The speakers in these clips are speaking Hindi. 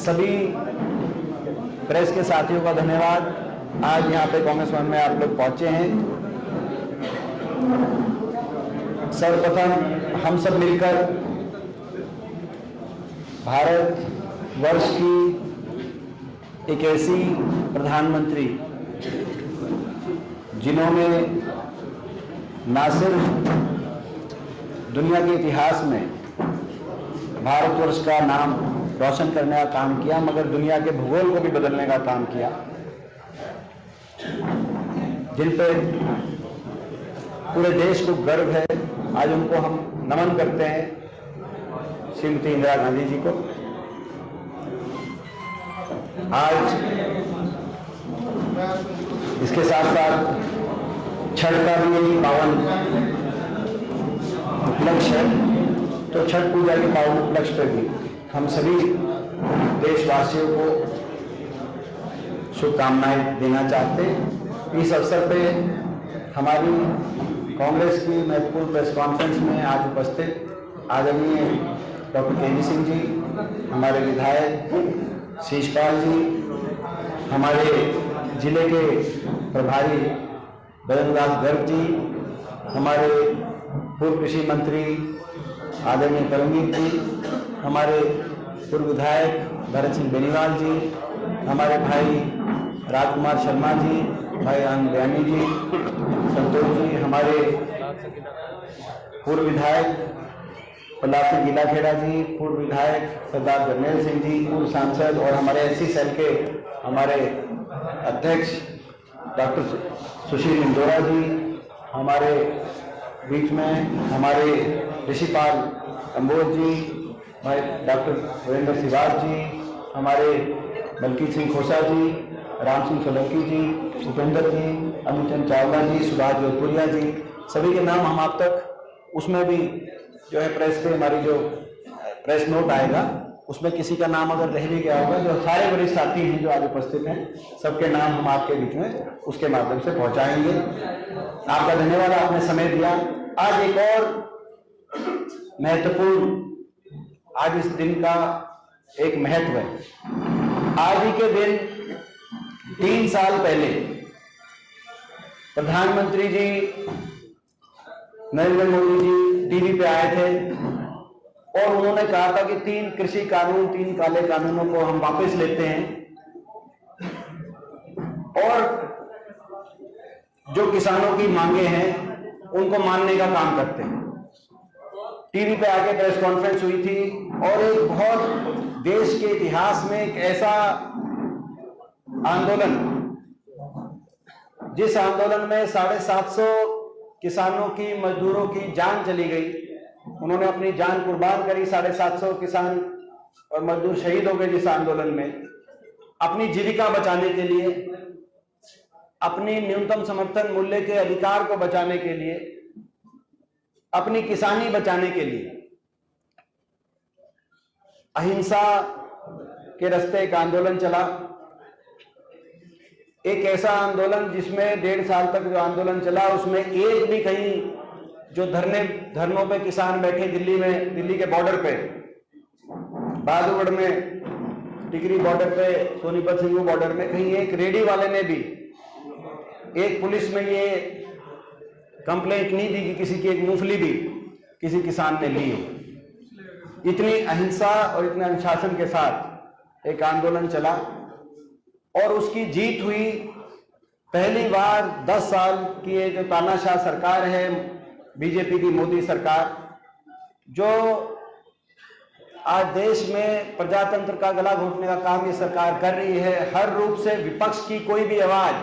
सभी प्रेस के साथियों का धन्यवाद। आज यहाँ पे कांग्रेस भवन में आप लोग पहुंचे हैं। सर्वप्रथम हम सब मिलकर भारत वर्ष की एक ऐसी प्रधानमंत्री जिन्होंने ना सिर्फ दुनिया के इतिहास में भारतवर्ष का नाम रोशन करने का काम किया, मगर दुनिया के भूगोल को भी बदलने का काम किया, जिन पे पूरे देश को गर्व है। आज उनको हम नमन करते हैं, श्रीमती इंदिरा गांधी जी को। आज इसके साथ साथ छठ का भी यही पावन उपलक्ष्य है, तो छठ पूजा के पावन उपलक्ष्य पर भी हम सभी देशवासियों को शुभकामनाएं देना चाहते हैं। इस अवसर पे हमारी कांग्रेस की महत्वपूर्ण प्रेस कॉन्फ्रेंस में आज उपस्थित आदरणीय डॉक्टर के सिंह जी, हमारे विधायक शीशपाल जी, हमारे जिले के प्रभारी बजरंगदास गर्ग जी, हमारे पूर्व कृषि मंत्री आदरणीय परमवीर जी, हमारे पूर्व विधायक भरत सिंह बेनीवाल जी, हमारे भाई राजकुमार शर्मा जी, भाई आनंद बयानी जी, संतोष जी, हमारे पूर्व विधायक प्रहलाद सिंह गिलाखेड़ा जी, पूर्व विधायक सरदार जरनैल सिंह जी, पूर्व सांसद, और हमारे एससी सेल के हमारे अध्यक्ष डॉक्टर सुशील इंदौरा जी, हमारे बीच में हमारे ऋषिपाल कंबोज जी, भाई डॉक्टर वीरेंद्र सिवाज जी, हमारे मलकीत सिंह खोसा जी, राम सिंह सोलंकी जी, उपेंद्र जी, अमित चावला जी, सुभाष जोधपुरिया जी, सभी के नाम हम आप तक उसमें भी जो है प्रेस पे हमारी जो प्रेस नोट आएगा उसमें किसी का नाम अगर रह भी गया होगा, जो सारे वरिष्ठ साथी हैं जो आज उपस्थित हैं, सबके नाम हम आपके बीच में उसके माध्यम से पहुंचाएंगे। आपका धन्यवाद, आपने समय दिया। आज एक और महत्वपूर्ण, आज इस दिन का एक महत्व है। आज ही के दिन 3 साल पहले प्रधानमंत्री जी नरेंद्र मोदी जी टीवी पे आए थे और उन्होंने कहा था कि 3 कृषि कानून, 3 काले कानूनों को हम वापस लेते हैं और जो किसानों की मांगे हैं उनको मानने का काम करते हैं। टीवी पे आके प्रेस कॉन्फ्रेंस हुई थी और एक बहुत देश के इतिहास में एक ऐसा आंदोलन, जिस आंदोलन में 750 किसानों की, मजदूरों की जान चली गई, उन्होंने अपनी जान कुर्बान करी। 750 किसान और मजदूर शहीद हो गए जिस आंदोलन में, अपनी जीविका बचाने के लिए, अपनी न्यूनतम समर्थन मूल्य के अधिकार को बचाने के लिए, अपनी किसानी बचाने के लिए अहिंसा के रास्ते एक आंदोलन चला। एक ऐसा आंदोलन जिसमें 1.5 साल तक जो आंदोलन चला उसमें एक भी कहीं जो धरनों पे किसान बैठे दिल्ली में, दिल्ली के बॉर्डर पे, बहादुरगढ़ में, टिकरी बॉर्डर पे, सोनीपत सिंगू बॉर्डर में, कहीं एक रेडी वाले ने भी, एक पुलिस में ये कंप्लेंट नहीं दी कि किसी की एक मूंगफली भी किसी किसान ने ली हो। इतनी अहिंसा और इतने अनुशासन के साथ एक आंदोलन चला और उसकी जीत हुई। पहली बार 10 साल की ये जो तानाशाह सरकार है, बीजेपी की मोदी सरकार, जो आज देश में प्रजातंत्र का गला घोटने का काम ये सरकार कर रही है। हर रूप से विपक्ष की कोई भी आवाज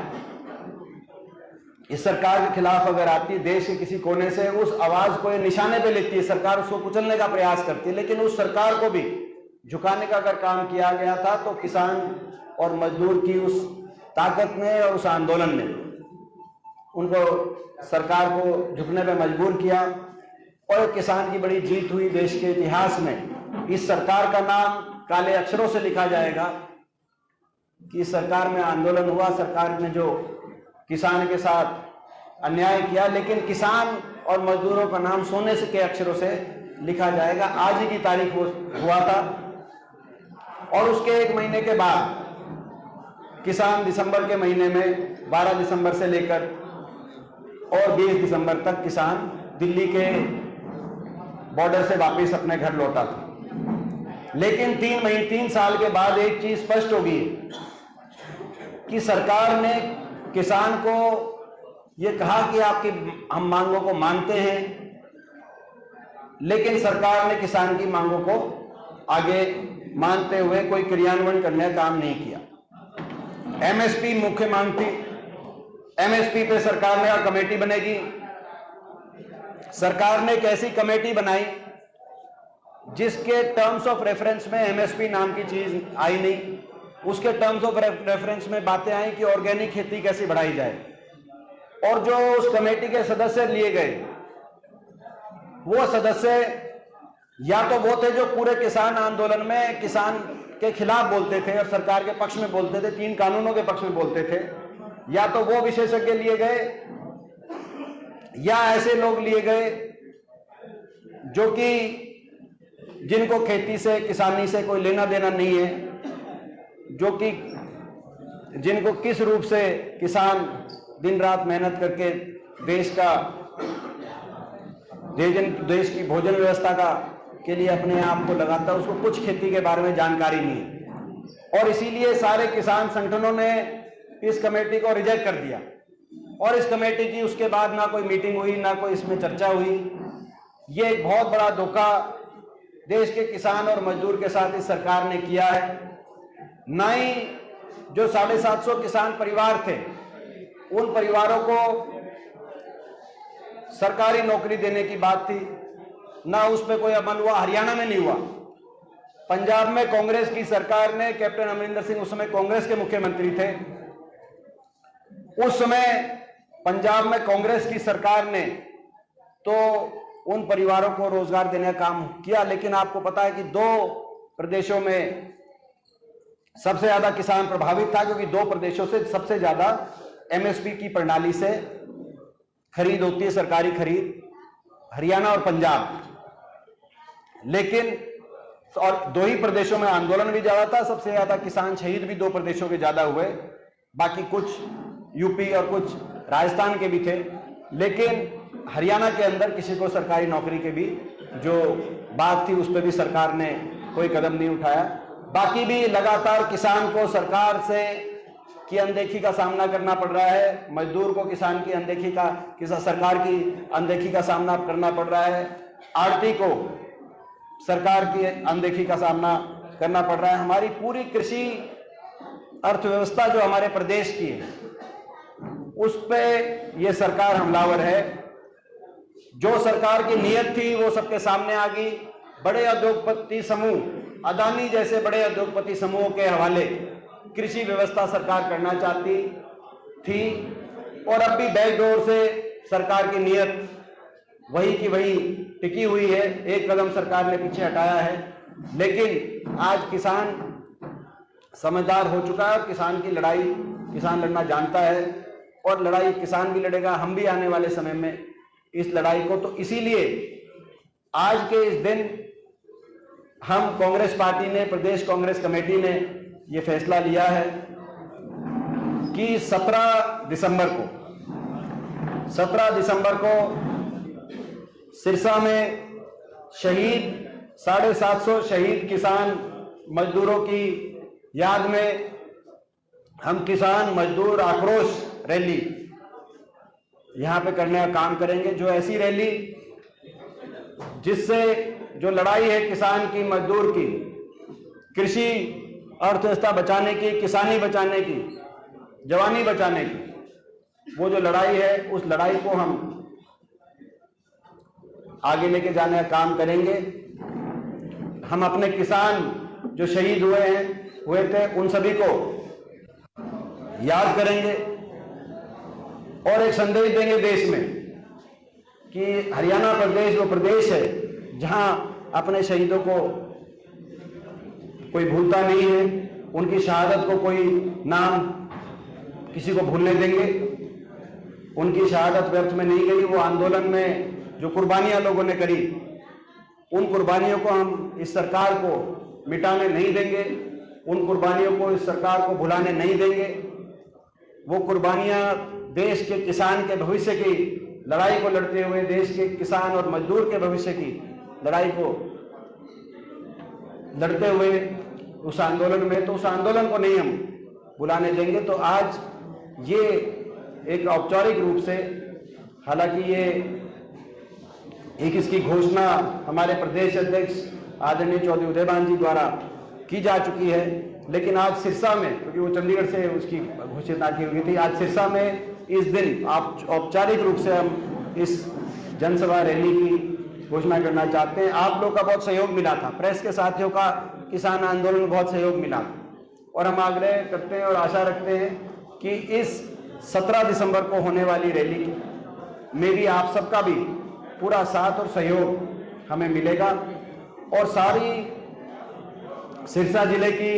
इस सरकार के खिलाफ अगर आती है, देश के किसी कोने से, उस आवाज को ये निशाने पे लेती है सरकार, उसको कुचलने का प्रयास करती है। लेकिन उस सरकार को भी झुकाने का अगर काम किया गया था तो किसान और मजदूर की उस ताकत ने और उस आंदोलन ने उनको, सरकार को झुकने पे मजबूर किया और किसान की बड़ी जीत हुई देश के इतिहास में। इस सरकार का नाम काले अक्षरों से लिखा जाएगा कि इस सरकार में आंदोलन हुआ, सरकार ने जो किसान के साथ अन्याय किया, लेकिन किसान और मजदूरों का नाम सोने के अक्षरों से लिखा जाएगा। आज ही की तारीख हुआ था और उसके 1 महीने के बाद किसान दिसंबर के महीने में 12 दिसंबर से लेकर और 20 दिसंबर तक किसान दिल्ली के बॉर्डर से वापस अपने घर लौटा था। लेकिन 3 साल के बाद एक चीज स्पष्ट होगी कि सरकार ने किसान को यह कहा कि आपकी हम मांगों को मानते हैं, लेकिन सरकार ने किसान की मांगों को आगे मानते हुए कोई क्रियान्वयन करने का काम नहीं किया। एमएसपी मुख्य मांग थी, एमएसपी पे सरकार ने कमेटी बनेगी। सरकार ने एक ऐसी कमेटी बनाई जिसके टर्म्स ऑफ रेफरेंस में एमएसपी नाम की चीज आई नहीं। उसके टर्म्स ऑफ रेफरेंस में बातें आई कि ऑर्गेनिक खेती कैसे बढ़ाई जाए। और जो उस कमेटी के सदस्य लिए गए, वो सदस्य या तो वो थे जो पूरे किसान आंदोलन में किसान के खिलाफ बोलते थे और सरकार के पक्ष में बोलते थे, 3 कानूनों के पक्ष में बोलते थे, या तो वो विशेषज्ञ लिए गए या ऐसे लोग लिए गए जो कि जिनको खेती से किसानी से कोई लेना देना नहीं है, जो कि जिनको किस रूप से किसान दिन रात मेहनत करके देश की भोजन व्यवस्था के लिए अपने आप को लगाता है, उसको कुछ खेती के बारे में जानकारी नहीं है। और इसीलिए सारे किसान संगठनों ने इस कमेटी को रिजेक्ट कर दिया और इस कमेटी की उसके बाद ना कोई मीटिंग हुई, ना कोई इसमें चर्चा हुई। ये एक बहुत बड़ा धोखा देश के किसान और मजदूर के साथ इस सरकार ने किया है। ना ही जो 750 किसान परिवार थे, उन परिवारों को सरकारी नौकरी देने की बात थी, ना उस पर कोई अमल हुआ। हरियाणा में नहीं हुआ। पंजाब में कांग्रेस की सरकार ने, कैप्टन अमरिंदर सिंह उस समय कांग्रेस के मुख्यमंत्री थे, उस समय पंजाब में कांग्रेस की सरकार ने तो उन परिवारों को रोजगार देने का काम किया। लेकिन आपको पता है कि 2 प्रदेशों में सबसे ज्यादा किसान प्रभावित था, क्योंकि 2 प्रदेशों से सबसे ज्यादा एमएसपी की प्रणाली से खरीद होती है, सरकारी खरीद, हरियाणा और पंजाब। लेकिन और 2 ही प्रदेशों में आंदोलन भी ज्यादा था, सबसे ज्यादा किसान शहीद भी 2 प्रदेशों के ज्यादा हुए, बाकी कुछ यूपी और कुछ राजस्थान के भी थे। लेकिन हरियाणा के अंदर किसी को सरकारी नौकरी के भी जो बात थी, उस पर भी सरकार ने कोई कदम नहीं उठाया। बाकी भी लगातार किसान को सरकार से की अनदेखी का सामना करना पड़ रहा है, मजदूर को किसान की अनदेखी का, सरकार की अनदेखी का सामना करना पड़ रहा है, आड़ती को सरकार की अनदेखी का सामना करना पड़ रहा है। हमारी पूरी कृषि अर्थव्यवस्था जो हमारे प्रदेश की है, उस पे ये सरकार हमलावर है। जो सरकार की नीयत थी वो सबके सामने आ गई। बड़े उद्योगपति समूह, अदानी जैसे बड़े उद्योगपति समूहों के हवाले कृषि व्यवस्था सरकार करना चाहती थी, और अब भी बैकडोर से सरकार की नीयत वही की वही टिकी हुई है। एक कदम सरकार ने पीछे हटाया है, लेकिन आज किसान समझदार हो चुका है और किसान की लड़ाई किसान लड़ना जानता है, और लड़ाई किसान भी लड़ेगा, हम भी आने वाले समय में इस लड़ाई को। तो इसीलिए आज के इस दिन हम कांग्रेस पार्टी ने, प्रदेश कांग्रेस कमेटी ने ये फैसला लिया है कि 17 दिसंबर को सिरसा में शहीद 750 शहीद किसान मजदूरों की याद में हम किसान मजदूर आक्रोश रैली यहां पे करने का काम करेंगे। जो ऐसी रैली जिससे जो लड़ाई है किसान की, मजदूर की, कृषि अर्थव्यवस्था बचाने की, किसानी बचाने की, जवानी बचाने की, वो जो लड़ाई है उस लड़ाई को हम आगे लेके जाने का काम करेंगे। हम अपने किसान जो शहीद हुए थे उन सभी को याद करेंगे और एक संदेश देंगे देश में कि हरियाणा प्रदेश वो प्रदेश है जहां अपने शहीदों को कोई भूलता नहीं है, उनकी शहादत को कोई नाम किसी को भूलने देंगे। उनकी शहादत व्यर्थ में नहीं गई। वो आंदोलन में जो कुर्बानियां लोगों ने करी, उन कुर्बानियों को हम इस सरकार को मिटाने नहीं देंगे। उन कुर्बानियों को इस सरकार को भुलाने नहीं देंगे। वो कुर्बानियां देश के किसान के भविष्य की लड़ाई को लड़ते हुए, देश के किसान और मजदूर के भविष्य की लड़ाई को लड़ते हुए उस आंदोलन में, तो उस आंदोलन को नहीं हम बुलाने देंगे। तो आज ये एक औपचारिक रूप से, हालांकि ये एक इसकी घोषणा हमारे प्रदेश अध्यक्ष आदरणीय चौधरी उदयभान जी द्वारा की जा चुकी है, लेकिन आज सिरसा में, क्योंकि वो चंडीगढ़ से उसकी घोषणा की हुई थी, आज सिरसा में इस दिन आप औपचारिक रूप से हम इस जनसभा रैली की घोषणा करना चाहते हैं। आप लोग का बहुत सहयोग मिला था, प्रेस के साथियों का किसान आंदोलन में बहुत सहयोग मिला, और हम आग्रह करते हैं और आशा रखते हैं कि इस 17 दिसंबर को होने वाली रैली में भी आप सबका भी पूरा साथ और सहयोग हमें मिलेगा। और सारी सिरसा जिले की,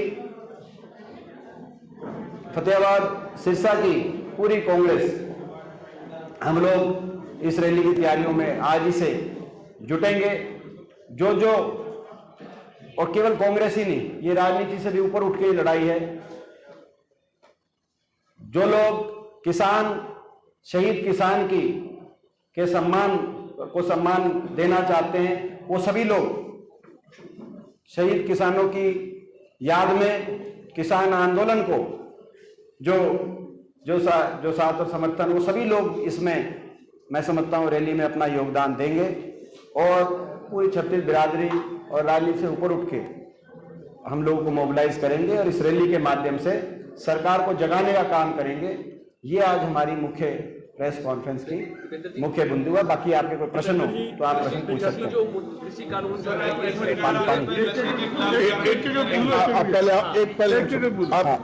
फतेहाबाद सिरसा की पूरी कांग्रेस, हम लोग इस रैली की तैयारियों में आज ही से जुटेंगे। जो और केवल कांग्रेस ही नहीं, ये राजनीति से भी ऊपर उठ के लड़ाई है। जो लोग किसान, शहीद किसान के सम्मान को सम्मान देना चाहते हैं, वो सभी लोग शहीद किसानों की याद में किसान आंदोलन को जो साथ और समर्थन, वो सभी लोग इसमें, मैं समझता हूं, रैली में अपना योगदान देंगे और पूरी छत्तीस बिरादरी और राजनीति से ऊपर उठ के हम लोगों को मोबिलाइज करेंगे और इस रैली के माध्यम से सरकार को जगाने का काम करेंगे। ये आज हमारी मुख्य प्रेस कॉन्फ्रेंस की मुख्य बिंदु है। बाकी आपके कोई प्रश्न हो तो आप प्रश्न पूछ सकते हैं। जो कृषि कानून जो है,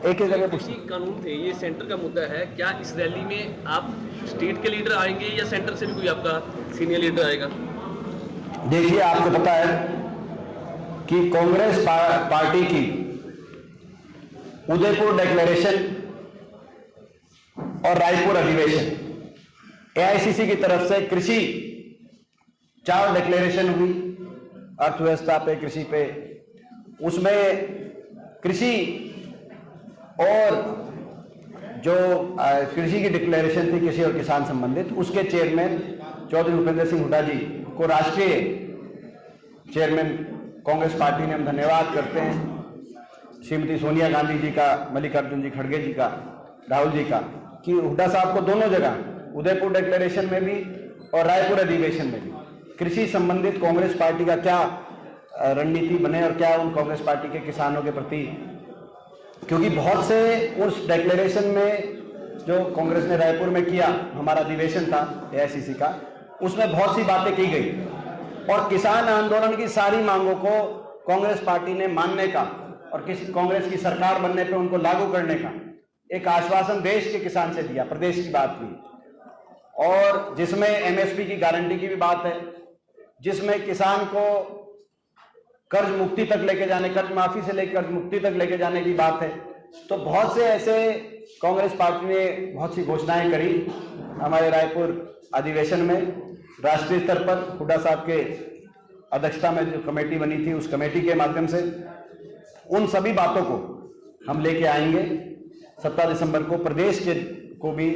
एक जगह कृषि कानून थे, ये सेंटर का मुद्दा है। क्या इस रैली में आप स्टेट के लीडर आएंगे या सेंटर से भी कोई आपका सीनियर लीडर आएगा? देखिए, आपको पता है कि कांग्रेस पार्टी की उदयपुर डिक्लेरेशन और रायपुर अधिवेशन, एआईसीसी की तरफ से कृषि 4 डिक्लेरेशन हुई, अर्थव्यवस्था पे, कृषि पे। उसमें कृषि और जो कृषि की डिक्लेरेशन थी, कृषि और किसान संबंधित, उसके चेयरमैन चौधरी भूपेंद्र सिंह हुड्डा जी को राष्ट्रीय चेयरमैन कांग्रेस पार्टी ने हम धन्यवाद करते हैं। श्रीमती सोनिया गांधी जी का, मल्लिकार्जुन जी खड़गे जी का, राहुल जी का, कि हुड्डा साहब को दोनों जगह, उदयपुर डिक्लेरेशन में भी और रायपुर अधिवेशन में भी, कृषि संबंधित कांग्रेस पार्टी का क्या रणनीति बने और क्या उन कांग्रेस पार्टी के किसानों के प्रति, क्योंकि बहुत से उस डिक्लेरेशन में जो कांग्रेस ने रायपुर में किया, हमारा अधिवेशन था एआईसीसी का, उसमें बहुत सी बातें की गई और किसान आंदोलन की सारी मांगों को कांग्रेस पार्टी ने मानने का और कांग्रेस की सरकार बनने पर उनको लागू करने का एक आश्वासन देश के किसान से दिया, प्रदेश की बात हुई, और जिसमें एमएसपी की गारंटी की भी बात है, जिसमें किसान को कर्ज मुक्ति तक लेके जाने, कर्ज माफी से लेकर कर्ज मुक्ति तक लेके जाने की बात है। तो बहुत से ऐसे कांग्रेस पार्टी ने बहुत सी घोषणाएं करी हमारे रायपुर अधिवेशन में। राष्ट्रीय स्तर पर हुड्डा साहब के अध्यक्षता में जो कमेटी बनी थी, उस कमेटी के माध्यम से उन सभी बातों को हम लेके आएंगे 17 दिसंबर को। प्रदेश के को भी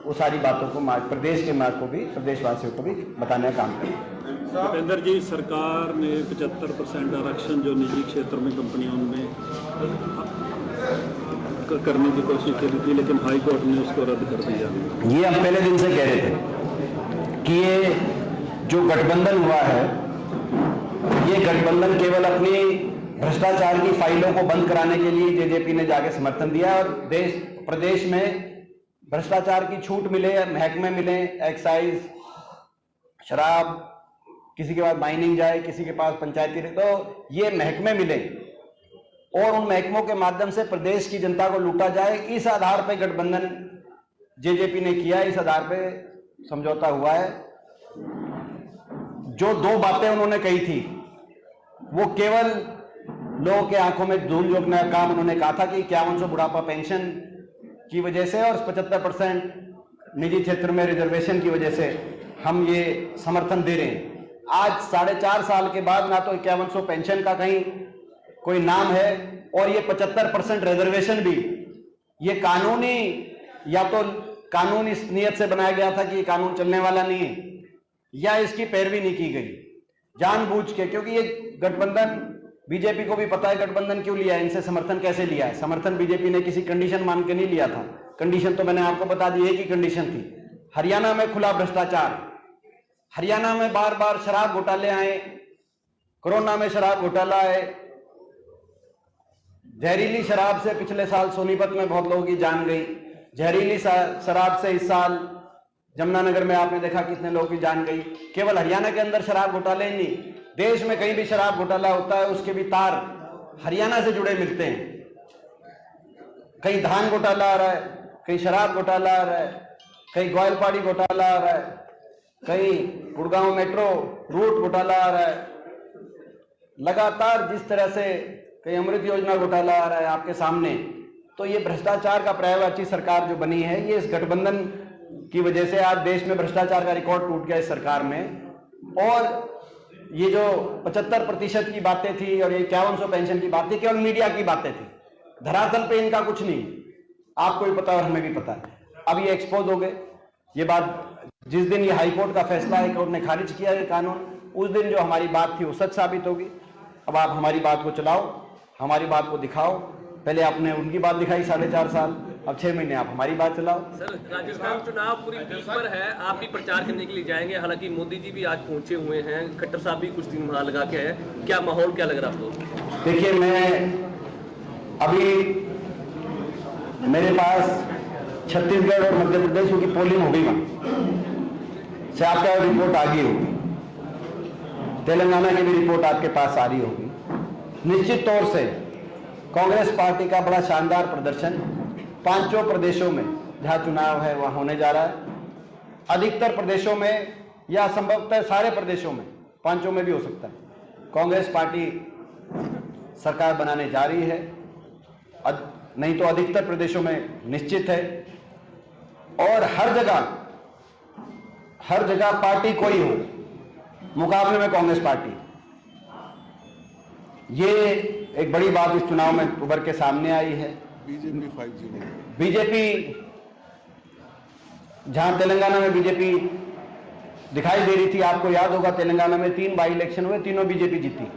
वो सारी बातों को, प्रदेश के मार्ग को भी, प्रदेशवासियों को भी बताने का काम करेंगे। भूपेंद्र जी, सरकार ने 75% आरक्षण जो निजी क्षेत्र में कंपनियों में करने की कोशिश की थी, लेकिन हाई कोर्ट ने उसको रद्द कर दिया। ये हम पहले दिन से कह रहे थे कि ये जो गठबंधन हुआ है, ये गठबंधन केवल अपनी भ्रष्टाचार की फाइलों को बंद कराने के लिए जेजेपी ने जाके समर्थन दिया और प्रदेश में भ्रष्टाचार की छूट मिले, महकमे मिले, एक्साइज, शराब, किसी के पास माइनिंग जाए, किसी के पास पंचायती, तो ये महकमे मिले और उन महकमों के माध्यम से प्रदेश की जनता को लूटा जाए। इस आधार पर गठबंधन जेजेपी ने किया, इस आधार पर समझौता हुआ है। जो 2 बातें उन्होंने कही थी, वो केवल लोगों के आंखों में धूल झोंकने का काम उन्होंने कहा था कि 5100 बुढ़ापा पेंशन की वजह से और 75% निजी क्षेत्र में रिजर्वेशन की वजह से हम ये समर्थन दे रहे हैं। आज 4.5 साल के बाद ना तो 5100 पेंशन का कहीं कोई नाम है और ये 75% रिजर्वेशन भी ये कानूनी, या तो कानून इस नियत से बनाया गया था कि ये कानून चलने वाला नहीं है, या इसकी पैरवी नहीं की गई जानबूझ के, क्योंकि ये गठबंधन, बीजेपी को भी पता है गठबंधन क्यों लिया है, इनसे समर्थन कैसे लिया है। समर्थन बीजेपी ने किसी कंडीशन मान के नहीं लिया था। कंडीशन तो मैंने आपको बता दी, एक ही कंडीशन थी, हरियाणा में खुला भ्रष्टाचार, हरियाणा में बार बार शराब घोटाले आए, कोरोना में शराब घोटाला है, जहरीली शराब से पिछले साल सोनीपत में बहुत लोगों की जान गई, जहरीली शराब से इस साल जमुनानगर में आपने देखा कितने लोगों की जान गई। केवल हरियाणा के अंदर शराब घोटाले ही नहीं, देश में कहीं भी शराब घोटाला होता है उसके भी तार हरियाणा से जुड़े मिलते हैं। कहीं धान घोटाला आ रहा है, कहीं शराब घोटाला आ रहा है, कहीं ग्वालपाड़ी घोटाला आ रहा है, कहीं गुड़गांव मेट्रो रूट घोटाला आ रहा है। लगातार जिस तरह से कहीं अमृत योजना घोटाला आ रहा है आपके सामने, तो ये भ्रष्टाचार का पर्यायवाची सरकार जो बनी है, ये इस गठबंधन की वजह से आज देश में भ्रष्टाचार का रिकॉर्ड टूट गया इस सरकार में। और ये जो 75% की बातें थी और ये 5100 पेंशन की बातें केवल मीडिया की बातें थी, धरातल पे इनका कुछ नहीं, आपको भी पता और हमें भी पता है। अब ये एक्सपोज हो गए। ये बात जिस दिन ये हाईकोर्ट का फैसला है, कोर्ट ने खारिज किया है कानून, उस दिन जो हमारी बात थी वो सच साबित होगी। अब आप हमारी बात को चलाओ, हमारी बात को दिखाओ। पहले आपने उनकी बात दिखाई 4.5 साल, अब 6 महीने आप हमारी बात चलाओ। सर, राजस्थान चुनाव पूरी पीक पर है, आप भी प्रचार करने के लिए जाएंगे, हालांकि मोदी जी भी आज पहुंचे हुए हैं, खट्टर साहब भी कुछ दिन वहां लगा के हैं, क्या माहौल क्या लग रहा है आपको? देखिए, मैं अभी मेरे पास छत्तीसगढ़ और मध्य प्रदेश की पोलिंग हो गई, वहां से आपका रिपोर्ट आ गई होगी, तेलंगाना की भी रिपोर्ट आपके पास आ रही होगी। निश्चित तौर से कांग्रेस पार्टी का बड़ा शानदार प्रदर्शन 5 प्रदेशों में जहां चुनाव है वहां होने जा रहा है। अधिकतर प्रदेशों में या संभवतः सारे प्रदेशों में, 5 में भी हो सकता है, कांग्रेस पार्टी सरकार बनाने जा रही है, नहीं तो अधिकतर प्रदेशों में निश्चित है। और हर जगह पार्टी कोई हो, मुकाबले में कांग्रेस पार्टी, ये एक बड़ी बात इस चुनाव में उभर के सामने आई है। बीजेपी जहां तेलंगाना में बीजेपी दिखाई दे रही थी, आपको याद होगा तेलंगाना में 3 बाई इलेक्शन हुए, तीनों बीजेपी जीती,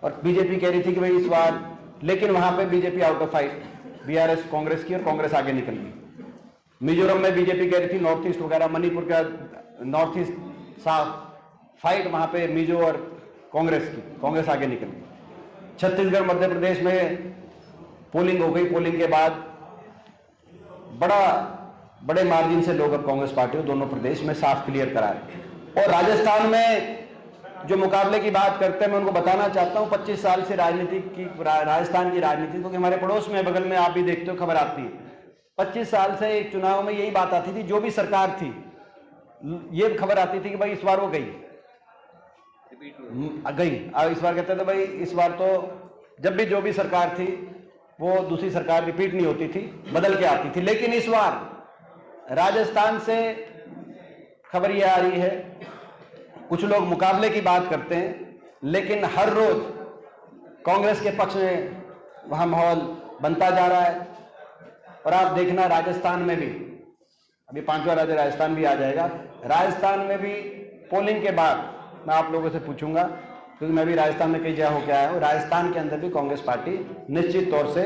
और बीजेपी कह रही थी कि भाई इस बार, लेकिन वहां पे BJP out of fight, BRS Congress की और कांग्रेस आगे निकल गई। मिजोरम में बीजेपी कह रही थी नॉर्थ ईस्ट वगैरह, मणिपुर का नॉर्थ ईस्ट साफ फाइट वहां पे मिजो और कांग्रेस की, कांग्रेस आगे निकल गई। छत्तीसगढ़ मध्य प्रदेश में पोलिंग हो गई, पोलिंग के बाद बड़े मार्जिन से लोग अब कांग्रेस पार्टी को दोनों प्रदेश में साफ क्लियर करा रहे। और राजस्थान में जो मुकाबले की बात करते हैं, मैं उनको बताना चाहता हूं 25 साल से राजस्थान की राजनीति, क्योंकि हमारे पड़ोस में बगल में आप भी देखते हो, खबर आती है। 25 साल से एक चुनाव में यही बात आती थी, जो भी सरकार थी ये खबर आती थी कि भाई इस बार वो गई। इस बार कहते थे भाई इस बार तो जब भी जो भी सरकार थी वो दूसरी सरकार रिपीट नहीं होती थी, बदल के आती थी। लेकिन इस बार राजस्थान से खबर ये आ रही है, कुछ लोग मुकाबले की बात करते हैं, लेकिन हर रोज कांग्रेस के पक्ष में वहां माहौल बनता जा रहा है। और आप देखना राजस्थान में भी, अभी 5वां राज्य राजस्थान भी आ जाएगा, राजस्थान में भी पोलिंग के बाद मैं आप लोगों से पूछूंगा, क्योंकि मैं भी राजस्थान में कई जगह होकर आया हूं, राजस्थान के अंदर भी कांग्रेस पार्टी निश्चित तौर से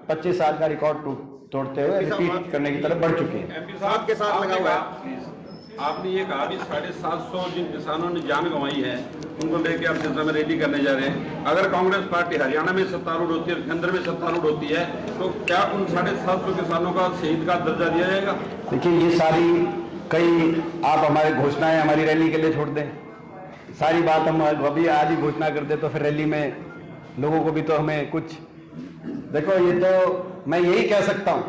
25 साल का रिकॉर्ड तोड़ते हुए रिपीट करने की तरफ बढ़ चुकी है। साथ के साथ लगा हुआ है। आपने ये कहा कि 750 जिन किसानों ने जान गंवाई है उनको लेकर आप जनता में रैली करने जा रहे हैं। अगर कांग्रेस पार्टी हरियाणा में सत्तारूढ़ होती है, केंद्र में सत्तारूढ़ होती है, तो क्या उन 750 किसानों का शहीद का दर्जा दिया जाएगा? देखिए, ये सारी कई आप हमारी घोषणाएं हमारी रैली के लिए छोड़ दें, सारी बात हम अभी आज ही घोषणा कर दे तो फिर रैली में लोगों को भी तो हमें कुछ, देखो ये तो मैं यही कह सकता हूं,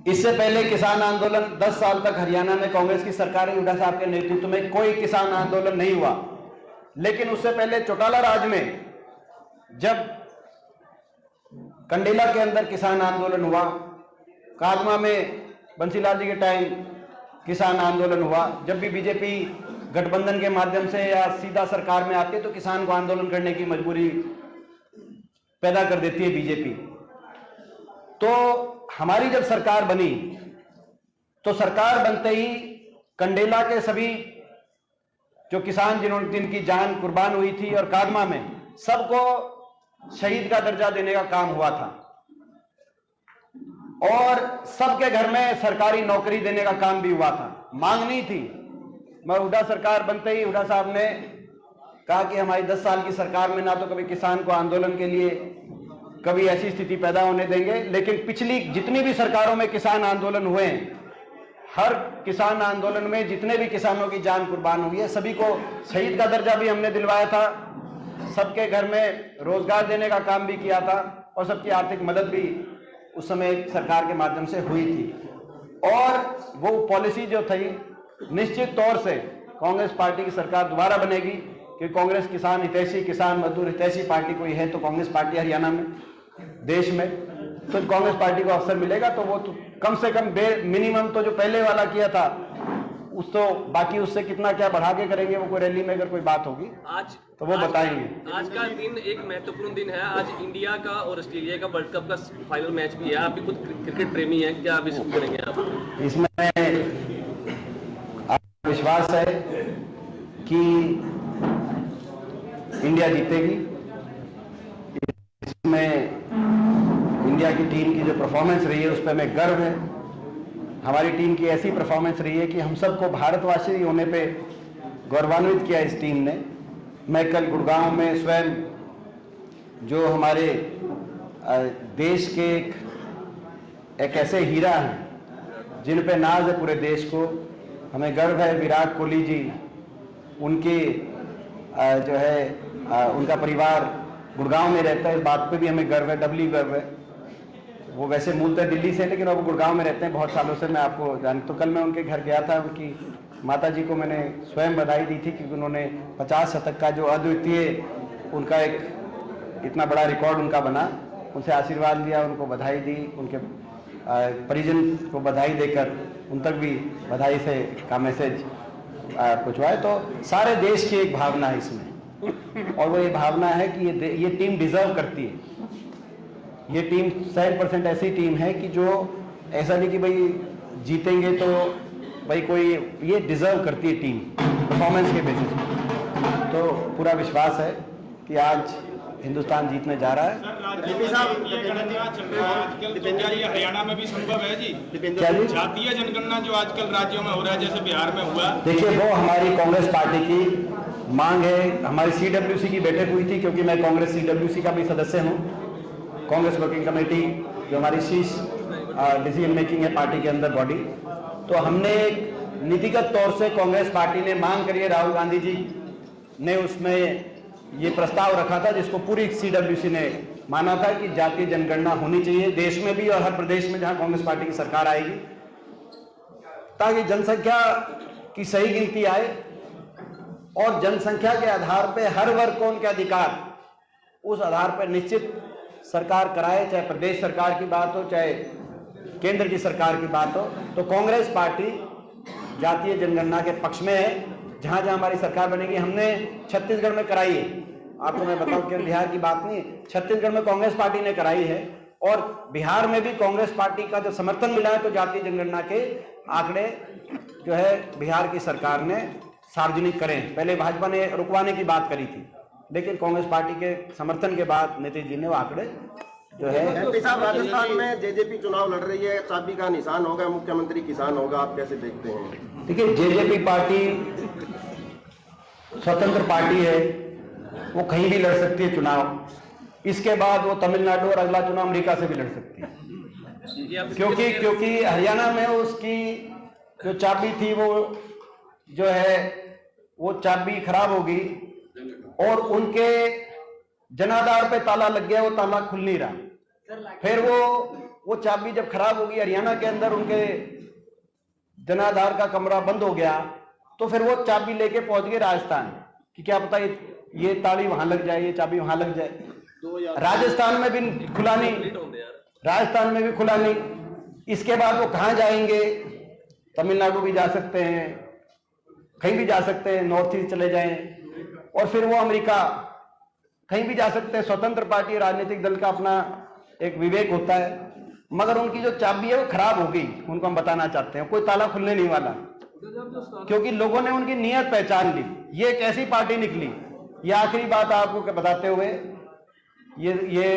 इससे पहले किसान आंदोलन 10 साल तक हरियाणा में कांग्रेस की सरकार हुड्डा साहब के नेतृत्व में कोई किसान आंदोलन नहीं हुआ। लेकिन उससे पहले चौटाला राज में जब कंडेला के अंदर किसान आंदोलन हुआ, कादमा में बंसीलाल जी के टाइम किसान आंदोलन हुआ, जब भी बीजेपी गठबंधन के माध्यम से या सीधा सरकार में आती है तो किसान को आंदोलन करने की मजबूरी पैदा कर देती है बीजेपी। तो हमारी जब सरकार बनी तो सरकार बनते ही कंडेला के सभी जो किसान जिनकी जान कुर्बान हुई थी और कादमा में सबको शहीद का दर्जा देने का काम हुआ था और सबके घर में सरकारी नौकरी देने का काम भी हुआ था। मांग नहीं थी। मगर हुड्डा सरकार बनते ही हुड्डा साहब ने कहा कि हमारी 10 साल की सरकार में ना तो कभी किसान को आंदोलन के लिए कभी ऐसी स्थिति पैदा होने देंगे, लेकिन पिछली जितनी भी सरकारों में किसान आंदोलन हुए हैं, हर किसान आंदोलन में जितने भी किसानों की जान कुर्बान हुई है, सभी को शहीद का दर्जा भी हमने दिलवाया था, सबके घर में रोजगार देने का काम भी किया था और सबकी आर्थिक मदद भी उस समय सरकार के माध्यम से हुई थी। और वो पॉलिसी जो थी, निश्चित तौर से कांग्रेस पार्टी की सरकार दोबारा बनेगी कि कांग्रेस किसान हितैषी, किसान मजदूर हितैषी पार्टी कोई है तो कांग्रेस पार्टी हरियाणा में, देश में, तो कांग्रेस पार्टी को अवसर मिलेगा। तो वो तो कम से कम मिनिमम तो जो पहले वाला किया था उस तो बाकी उससे कितना क्या बढ़ा के करेंगे, वो कोई रैली में अगर कोई बात होगी आज तो वो बताएंगे। आज का दिन एक महत्वपूर्ण दिन है। आज इंडिया का और ऑस्ट्रेलिया का वर्ल्ड कप का फाइनल मैच भी है। आप भी खुद क्रिकेट प्रेमी हैं, क्या विश्व करेंगे आप? इसमें विश्वास है कि इंडिया जीतेगी। इसमें इंडिया की टीम की जो परफॉर्मेंस रही है उस पर हमें गर्व है। हमारी टीम की ऐसी परफॉर्मेंस रही है कि हम सबको भारतवासी होने पे गौरवान्वित किया इस टीम ने। मैं कल गुड़गांव में स्वयं जो हमारे देश के एक ऐसे हीरा हैं जिन पे नाज है पूरे देश को, हमें गर्व है। विराट कोहली जी, उनके जो है उनका परिवार गुड़गांव में रहता है, इस बात पे भी हमें गर्व है, डबली गर्व है। वो वैसे मूलतः दिल्ली से, लेकिन अब गुड़गांव में रहते हैं बहुत सालों से, मैं आपको जान। तो कल मैं उनके घर गया था, उनकी माता जी को मैंने स्वयं बधाई दी थी क्योंकि उन्होंने 50 शतक का जो अद्वितीय उनका एक इतना बड़ा रिकॉर्ड उनका बना, उनसे आशीर्वाद लिया, उनको बधाई दी, उनके परिजन को बधाई देकर उन तक भी बधाई से का मैसेज पहुँचवाए। तो सारे देश की एक भावना है इसमें, और वो ये भावना है कि ये टीम डिजर्व करती है। ये टीम 100% ऐसी टीम है कि जो ऐसा नहीं कि भाई जीतेंगे तो भाई कोई, ये डिजर्व करती है टीम परफॉर्मेंस के बेसिस पे। तो पूरा विश्वास है कि आज हिंदुस्तान जीतने जा रहा है। हरियाणा में भी संभव है जी? क्या जी? जातीय जनगणना जो आजकल राज्यों में हो रहा है, जैसे बिहार में हुआ। देखिए, वो हमारी कांग्रेस पार्टी की मांग है। हमारी CWC की बैठक हुई थी क्योंकि मैं कांग्रेस CWC का भी सदस्य हूँ। कांग्रेस वर्किंग कमेटी जो हमारी शीर्ष डिसीजन मेकिंग है पार्टी के अंदर बॉडी, तो हमने नीतिगत तौर से कांग्रेस पार्टी ने मांग करी है, राहुल गांधी जी ने उसमें ये प्रस्ताव रखा था जिसको पूरी CWC ने माना था कि जातीय जनगणना होनी चाहिए देश में भी और हर प्रदेश में जहां कांग्रेस पार्टी की सरकार आएगी, ताकि जनसंख्या की सही गिनती आए और जनसंख्या के आधार पर हर वर्ग को उनके अधिकार उस आधार पर निश्चित सरकार कराए, चाहे प्रदेश सरकार की बात हो चाहे केंद्र की सरकार की बात हो। तो कांग्रेस पार्टी जातीय जनगणना के पक्ष में है। जहां जहां हमारी सरकार बनेगी, हमने छत्तीसगढ़ में कराई है, आपको मैं बताऊं कि बिहार की बात नहीं, छत्तीसगढ़ में कांग्रेस पार्टी ने कराई है और बिहार में भी कांग्रेस पार्टी का जो समर्थन मिला है, तो जातीय जनगणना के आंकड़े जो है बिहार की सरकार ने सार्वजनिक करें। पहले भाजपा ने रुकवाने की बात करी थी, लेकिन कांग्रेस पार्टी के समर्थन के बाद नीतीश जी ने वो आंकड़े जो है। राजस्थान में जेजेपी चुनाव लड़ रही है, चाबी का निशान होगा, मुख्यमंत्री किसान होगा, आप कैसे देखते हैं? देखिए, जेजेपी पार्टी स्वतंत्र पार्टी है, वो कहीं भी लड़ सकती है चुनाव। इसके बाद वो तमिलनाडु और अगला चुनाव अमेरिका से भी लड़ सकती है, क्योंकि हरियाणा में उसकी जो चाबी थी वो जो है वो चाबी खराब होगी और उनके जनाधार पे ताला लग गया, वो ताला खुल नहीं रहा। फिर वो चाबी जब खराब होगी, हरियाणा के अंदर उनके जनाधार का कमरा बंद हो गया, तो फिर वो चाबी लेके पहुंच गए राजस्थान कि क्या पता ये ताली वहां लग जाए, ये चाबी वहां लग जाए। राजस्थान में भी खुला नहीं, राजस्थान में भी खुला नहीं। इसके बाद वो कहां जाएंगे? तमिलनाडु भी जा सकते हैं, कहीं भी जा सकते हैं, नॉर्थ ईस्ट चले जाएं और फिर वो अमेरिका कहीं भी जा सकते हैं, स्वतंत्र पार्टी राजनीतिक दल का अपना एक विवेक होता है, मगर उनकी जो चाबी है वो खराब हो गई, उनको हम बताना चाहते हैं। कोई ताला खुलने नहीं वाला, क्योंकि लोगों ने उनकी नीयत पहचान ली। ये एक ऐसी पार्टी निकली, ये आखिरी बात आपको बताते हुए, ये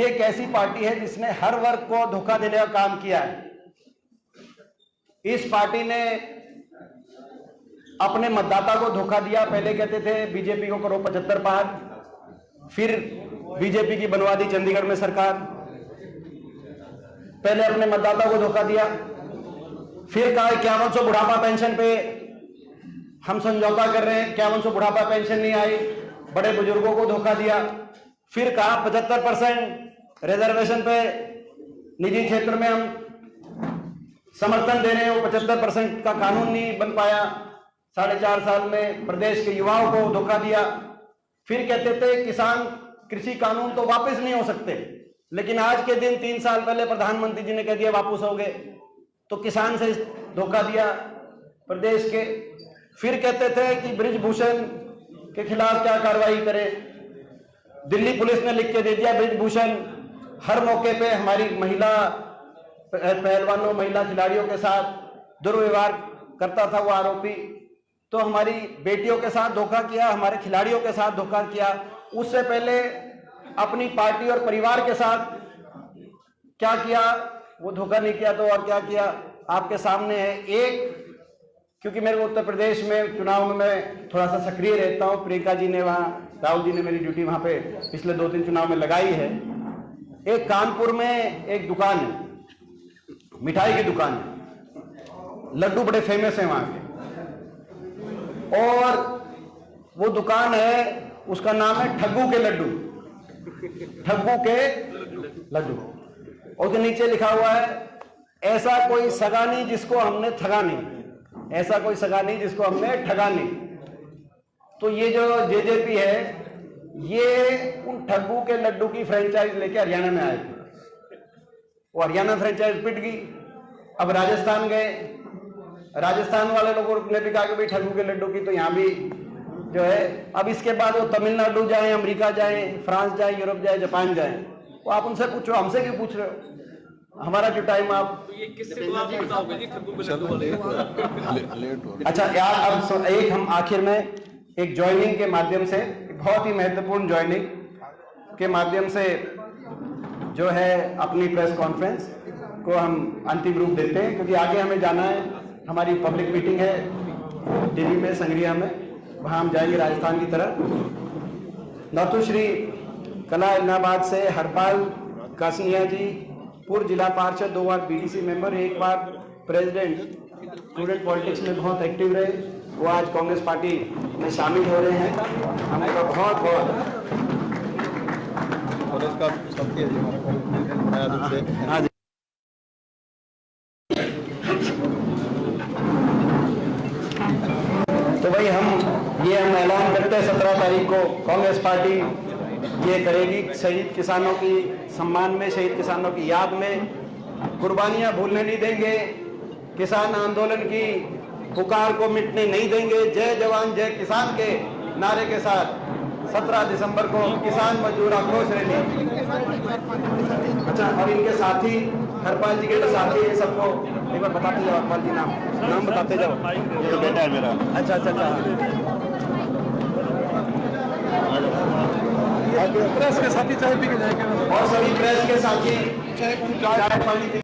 एक ऐसी पार्टी है जिसने हर वर्ग को धोखा देने का काम किया है। इस पार्टी ने अपने मतदाता को धोखा दिया। पहले कहते थे बीजेपी को करो 75 पार, फिर बीजेपी की बनवा दी चंडीगढ़ में सरकार। पहले अपने मतदाता को धोखा दिया, फिर कहा 5100 बुढ़ापा पेंशन पे हम समझौता कर रहे हैं, 5100 बुढ़ापा पेंशन नहीं आई, बड़े बुजुर्गों को धोखा दिया। फिर कहा 75% रिजर्वेशन पे निजी क्षेत्र में हम समर्थन दे रहे हैं, वो 75% का कानून नहीं बन पाया। 4.5 साल में प्रदेश के युवाओं को धोखा दिया। फिर कहते थे किसान कृषि कानून तो वापस नहीं हो सकते, लेकिन आज के दिन 3 साल पहले प्रधानमंत्री जी ने कह दिया वापस हो गए, तो किसान से धोखा दिया प्रदेश के। फिर कहते थे कि बृजभूषण के खिलाफ क्या कार्रवाई करें, दिल्ली पुलिस ने लिख के दे दिया बृजभूषण हर मौके पे हमारी महिला पहलवानों, महिला खिलाड़ियों के साथ दुर्व्यवहार करता था वो आरोपी। तो हमारी बेटियों के साथ धोखा किया, हमारे खिलाड़ियों के साथ धोखा किया। उससे पहले अपनी पार्टी और परिवार के साथ क्या किया, वो धोखा नहीं किया तो और क्या किया आपके सामने है। एक, क्योंकि मेरे को उत्तर प्रदेश में चुनाव में मैं थोड़ा सा सक्रिय रहता हूं, प्रियंका जी ने वहां, राहुल जी ने मेरी ड्यूटी वहां पे पिछले 2-3 चुनाव में लगाई है। एक कानपुर में एक दुकान है, मिठाई की दुकान है, लड्डू बड़े फेमस है वहां के, और वो दुकान है, उसका नाम है ठग्गू के लड्डू, ठग्गू के लड्डू। और उसके नीचे लिखा हुआ है ऐसा कोई सगा नहीं जिसको हमने ठगा नहीं, ऐसा कोई सगा नहीं जिसको हमने ठगा नहीं। तो ये जो जेजेपी है, ये उन ठग्गू के लड्डू की फ्रेंचाइज लेके हरियाणा में आए थे। वो हरियाणा फ्रेंचाइज पिट गई, अब राजस्थान गए, राजस्थान वाले लोगों ने भी कहा कि भाई ठग्गू के लड्डू की तो यहाँ भी जो है। अब इसके बाद वो तमिलनाडु जाए, अमेरिका जाए, फ्रांस जाए, यूरोप जाए, जापान जाए, वो आप उनसे पूछो, हमसे क्यों पूछ रहे हो? हमारा जो टाइम आप तो ये किससे दुआ बताओगे जी ठग्गू के लड्डू वाले? अच्छा यार, अब एक हम आखिर में एक ज्वाइनिंग के माध्यम से, बहुत ही महत्वपूर्ण ज्वाइनिंग के माध्यम से जो है अपनी प्रेस कॉन्फ्रेंस को हम अंतिम रूप देते हैं, क्योंकि आगे हमें जाना है। हमारी पब्लिक मीटिंग है दिल्ली में, संग्रिया में, वहां हम जाएंगे राजस्थान की तरफ। नौतुश्री कला इलाहाबाद से हरपाल कासनिया जी, पूर्व जिला पार्षद, 2 बार बीडीसी मेंबर, 1 बार प्रेसिडेंट, स्टूडेंट पॉलिटिक्स में बहुत एक्टिव रहे, वो आज कांग्रेस पार्टी में शामिल हो रहे हैं। हमारा बहुत बहुत और इसका हाँ जी। तो भाई हम ऐलान करते हैं 17 तारीख को कांग्रेस पार्टी ये करेगी शहीद किसानों की सम्मान में, शहीद किसानों की याद में। कुर्बानियां भूलने नहीं देंगे, किसान आंदोलन की पुकार को मिटने नहीं देंगे। जय जवान जय किसान के नारे के साथ 17 दिसंबर को किसान मजदूर आक्रोश रैली। अच्छा, और इनके साथी हरपाल जी के साथी है, सबको एक बार बताते जाओ। हरपाल जी नाम बताते जाओ। ये बेटा है मेरा। अच्छा अच्छा अच्छा। प्रेस के साथी चाय पी के जाएंगे, और सभी प्रेस के साथी चाय पानी